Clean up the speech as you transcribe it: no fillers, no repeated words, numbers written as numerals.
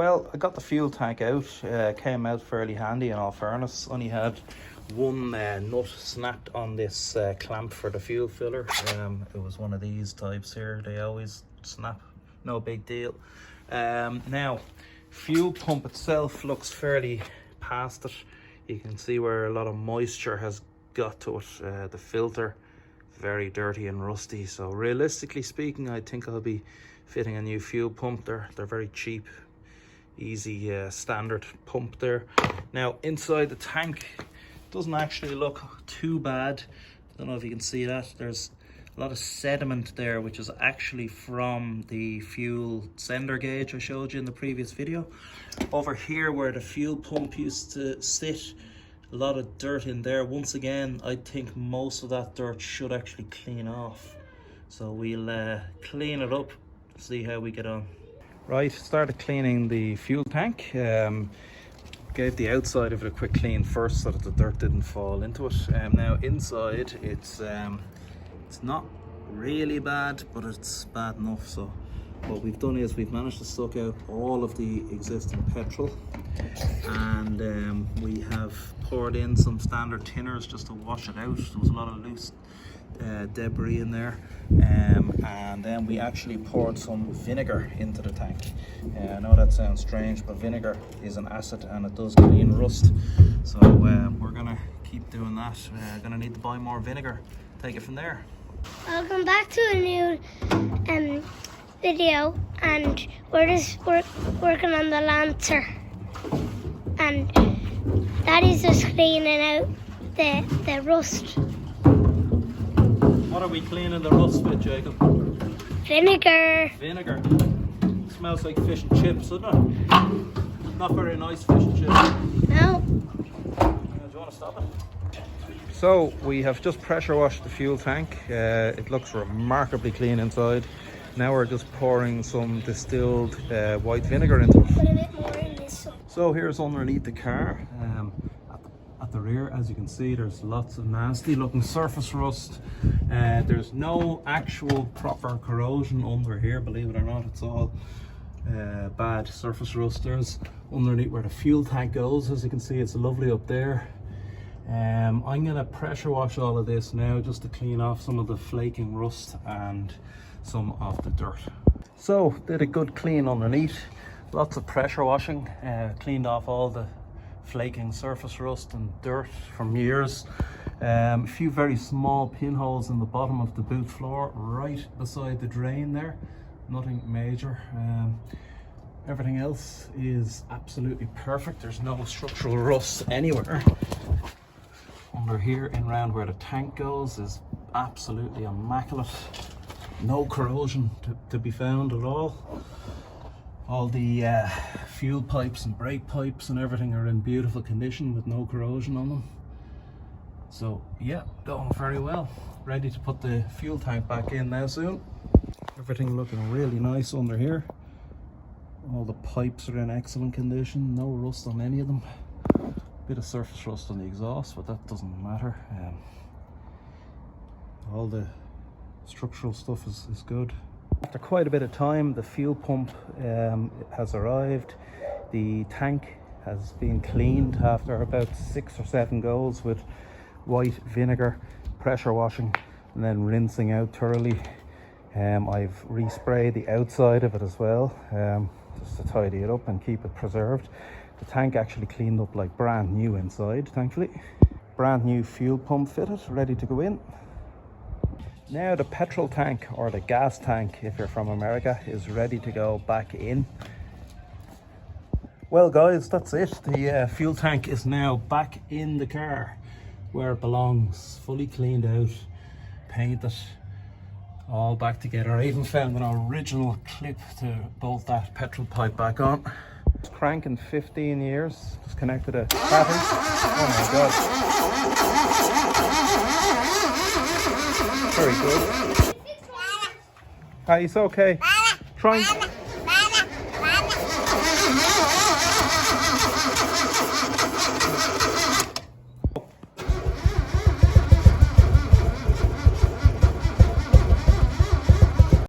Well, I got the fuel tank out, came out fairly handy in all fairness. Only had one nut snapped on this clamp for the fuel filler. It was one of these types here, they always snap, no big deal. Now, fuel pump itself looks fairly past it. You can see where a lot of moisture has got to it. The filter, very dirty and rusty. So realistically speaking, I think I'll be fitting a new fuel pump. They're very cheap, easy standard pump there. Now inside the tank doesn't actually look too bad. I don't know if you can see that. There's a lot of sediment there, which is actually from the fuel sender gauge I showed you in the previous video. Over here where the fuel pump used to sit, a lot of dirt in there. Once again, I think most of that dirt should actually clean off. So we'll clean it up, see how we get on. Right, started cleaning the fuel tank. Gave the outside of it a quick clean first so that the dirt didn't fall into it. Now inside, it's not really bad, but it's bad enough. So what we've done is we've managed to suck out all of the existing petrol, and we have poured in some standard tinners just to wash it out. There was a lot of loose debris in there, and then we actually poured some vinegar into the tank. I know that sounds strange, but vinegar is an acid and it does clean rust. So we're gonna keep doing that. Gonna need to buy more vinegar. Take it from there. Welcome back to a new video, and we're just working on the Lancer, and Daddy's just cleaning out the rust. What are we cleaning the rust with, Jacob? Vinegar. Vinegar. Smells like fish and chips, doesn't it? Not very nice fish and chips. No. Do you want to stop it? So we have just pressure washed the fuel tank. It looks remarkably clean inside. Now we're just pouring some distilled white vinegar into it. Put a bit more in this. So here's underneath the car. At the rear, as you can see, there's lots of nasty looking surface rust. There's no actual proper corrosion under here, believe it or not. It's all bad surface rust. There's underneath where the fuel tank goes. As you can see, it's lovely up there. I'm gonna pressure wash all of this now just to clean off some of the flaking rust and some of the dirt. So did a good clean underneath, lots of pressure washing, cleaned off all the flaking surface rust and dirt from years. A few very small pinholes in the bottom of the boot floor right beside the drain there, nothing major. Everything else is absolutely perfect. There's no structural rust anywhere. Under here and around where the tank goes is absolutely immaculate. No corrosion to be found at all. All the fuel pipes and brake pipes and everything are in beautiful condition with no corrosion on them. So yeah, going very well. Ready to put the fuel tank back in now soon. Everything looking really nice under here. All the pipes are in excellent condition, no rust on any of them. Bit of surface rust on the exhaust, but that doesn't matter. All the structural stuff is good. After quite a bit of time, the fuel pump has arrived. The tank has been cleaned after about 6 or 7 goes with white vinegar, pressure washing, and then rinsing out thoroughly. I've resprayed the outside of it as well, just to tidy it up and keep it preserved. The tank actually cleaned up like brand new inside, thankfully. Brand new fuel pump fitted, ready to go in. Now the petrol tank, or the gas tank if you're from America, is ready to go back in. Well guys, that's it. The fuel tank is now back in the car where it belongs, fully cleaned out, painted, all back together. I even found an original clip to bolt that petrol pipe back on. Crank in 15 years, just connected a battery. Oh my god. Very good. Hi, it's okay. Try and